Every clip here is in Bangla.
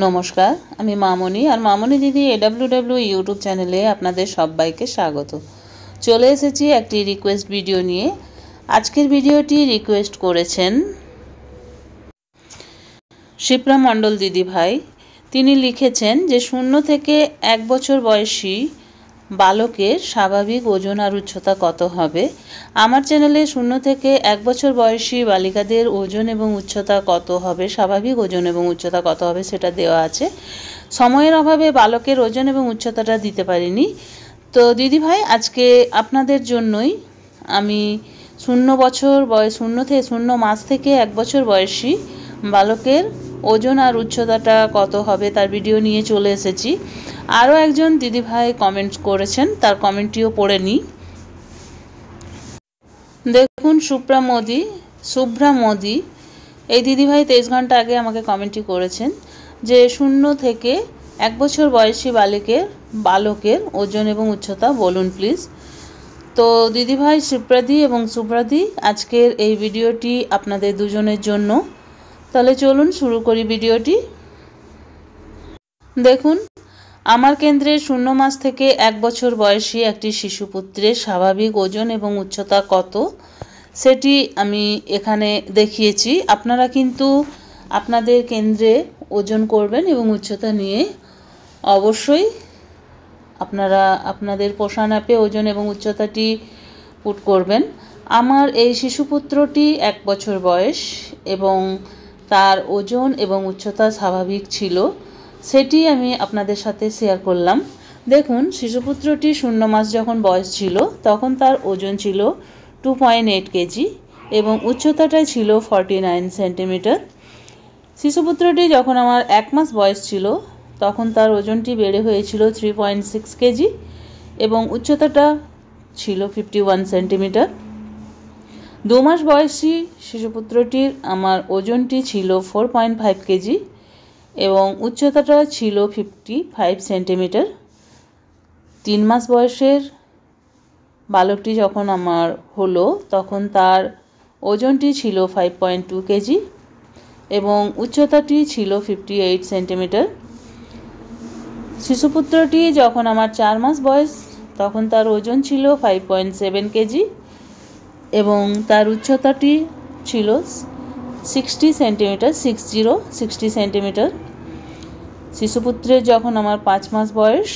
নমস্কার, আমি মামনি আর মামনি দিদি AWW ইউটিউব চ্যানেলে আপনাদের সবাইকে স্বাগত। চলে এসেছি একটি রিকোয়েস্ট ভিডিও নিয়ে। আজকের ভিডিওটি রিকোয়েস্ট করেছেন শিপ্রা মণ্ডল দিদি ভাই। তিনি লিখেছেন যে 0 থেকে 1 বছর বয়সী বালকের স্বাভাবিক ওজন আর উচ্চতা কত হবে। আমার চ্যানেলে 0 থেকে 1 বছর বয়সী বালিকাদের ওজন এবং উচ্চতা কত হবে, স্বাভাবিক ওজন এবং উচ্চতা কত হবে সেটা দেওয়া আছে। সময়ের অভাবে বালকের ওজন এবং উচ্চতাটা দিতে পারিনি। তো দিদি ভাই, আজকে আপনাদের জন্যই আমি 0 মাস থেকে 1 বছর বয়সী বালকের ওজন আর উচ্চতাটা কত হবে তার ভিডিও নিয়ে চলে এসেছি। আরও একজন দিদিভাই কমেন্ট করেছেন, তার কমেন্টটিও পড়ে নিই। দেখুন, শুভ্রা মোদি এই দিদিভাই 23 ঘন্টা আগে আমাকে কমেন্টটি করেছেন যে 0 থেকে 1 বছর বয়সী বালকের ওজন এবং উচ্চতা বলুন প্লিজ। তো দিদিভাই শিপ্রাদি এবং শুভ্রাদি, আজকের এই ভিডিওটি আপনাদের দুজনের জন্য। তাহলে চলুন শুরু করি ভিডিওটি। দেখুন, আমার কেন্দ্রে 0 মাস থেকে 1 বছর বয়সী একটি শিশুপুত্রের স্বাভাবিক ওজন এবং উচ্চতা কত সেটি আমি এখানে দেখিয়েছি। আপনারা কিন্তু আপনাদের কেন্দ্রে ওজন করবেন এবং উচ্চতা নিয়ে অবশ্যই আপনারা আপনাদের পোষণ অ্যাপে ওজন এবং উচ্চতাটি পুট করবেন। আমার এই শিশুপুত্রটি 1 বছর বয়স এবং তার ওজন এবং উচ্চতা স্বাভাবিক ছিল, সেটি আমি আপনাদের সাথে শেয়ার করলাম। দেখুন, শিশুপুত্রটি 0 মাস যখন বয়স ছিল তখন তার ওজন ছিল 2.8 কেজি এবং উচ্চতাটা ছিল 49 সেন্টিমিটার। শিশুপুত্রটি যখন আমার 1 মাস বয়স ছিল তখন তার ওজনটি বেড়ে হয়েছিল 3.6 কেজি এবং উচ্চতাটা ছিল 51 সেন্টিমিটার। 2 মাস বয়সী শিশুপুত্রটির আমার ওজনটি ছিল 4.5 কেজি এবং উচ্চতাটা ছিল 55 সেন্টিমিটার। 3 মাস বয়সের বালকটি যখন আমার হলো তখন তার ওজনটি ছিল 5.2 কেজি এবং উচ্চতাটি ছিল 58 সেন্টিমিটার। শিশুপুত্রটি যখন আমার 4 মাস বয়স তখন তার ওজন ছিল 5.7 কেজি এবং তার উচ্চতাটি ছিল 60 সেন্টিমিটার। শিশুপুত্রের যখন আমার 5 মাস বয়স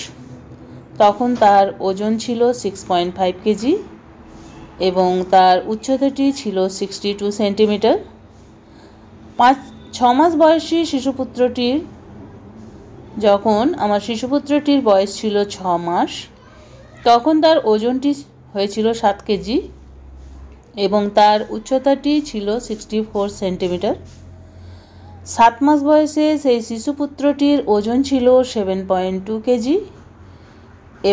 তখন তার ওজন ছিল 6.5 কেজি এবং তার উচ্চতাটি ছিল 62 সেন্টিমিটার। 6 মাস বয়সী শিশুপুত্রটির যখন আমার শিশুপুত্রটির বয়স ছিল 6 মাস তখন তার ওজনটি হয়েছিল 7 কেজি এবং তার উচ্চতাটি ছিল 64 সেন্টিমিটার। 7 মাস বয়সে সেই শিশুপুত্রটির ওজন ছিল 7.2 কেজি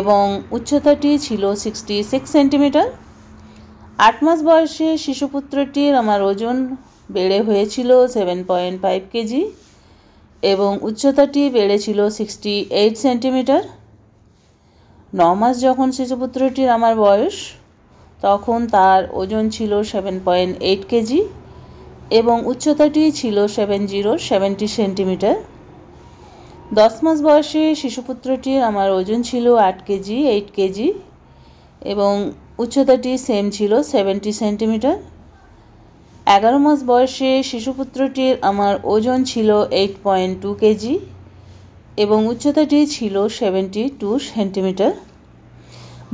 এবং উচ্চতাটি ছিল 66 সেন্টিমিটার। 8 মাস বয়সে শিশুপুত্রটির আমার ওজন বেড়ে হয়েছিল 7.5 কেজি এবং উচ্চতাটি বেড়েছিল 68 সেন্টিমিটার। 9 মাস যখন শিশুপুত্রটির আমার বয়স তখন তার ওজন ছিল 7.8 কেজি এবং উচ্চতাটি ছিল 70 সেন্টিমিটার। 10 মাস বয়সে শিশুপুত্রটির আমার ওজন ছিল 8 কেজি এবং উচ্চতাটি সেম ছিল 70 সেন্টিমিটার। 11 মাস বয়সে শিশুপুত্রটির আমার ওজন ছিল 8.2 কেজি এবং উচ্চতাটি ছিল 72 সেন্টিমিটার।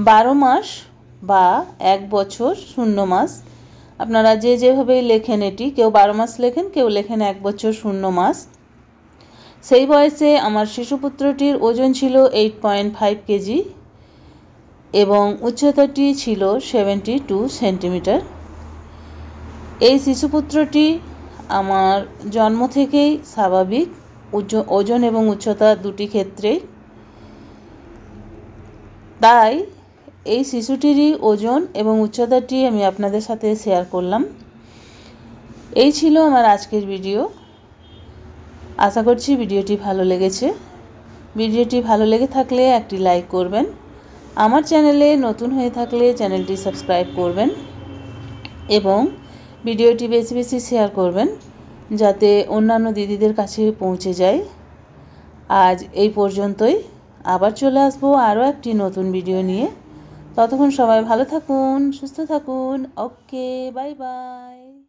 12 মাস বা 1 বছর 0 মাস, আপনারা যেভাবে লেখেন, এটি কেউ 12 মাস লেখেন, কেউ লেখেন 1 বছর 0 মাস, সেই বয়সে আমার শিশুপুত্রটির ওজন ছিল 8.5 কেজি এবং উচ্চতাটি ছিল 72 সেন্টিমিটার। এই শিশুপুত্রটি আমার জন্ম থেকেই স্বাভাবিক ওজন এবং উচ্চতা দুটি ক্ষেত্রেই। তাই এই শিশুটিরই ওজন এবং উচ্চতাটি আমি আপনাদের সাথে শেয়ার করলাম। এই ছিল আমার আজকের ভিডিও। আশা করছি ভিডিওটি ভালো লেগেছে। ভিডিওটি ভালো লেগে থাকলে একটি লাইক করবেন। আমার চ্যানেলে নতুন হয়ে থাকলে চ্যানেলটি সাবস্ক্রাইব করবেন এবং ভিডিওটি বেশি বেশি শেয়ার করবেন যাতে অন্যান্য দিদিদের কাছে পৌঁছে যায়। আজ এই পর্যন্তই। আবার চলে আসবো আরও একটি নতুন ভিডিও নিয়ে। ততক্ষণ সবাই ভালো থাকুন, সুস্থ থাকুন। ওকে, বাই বাই।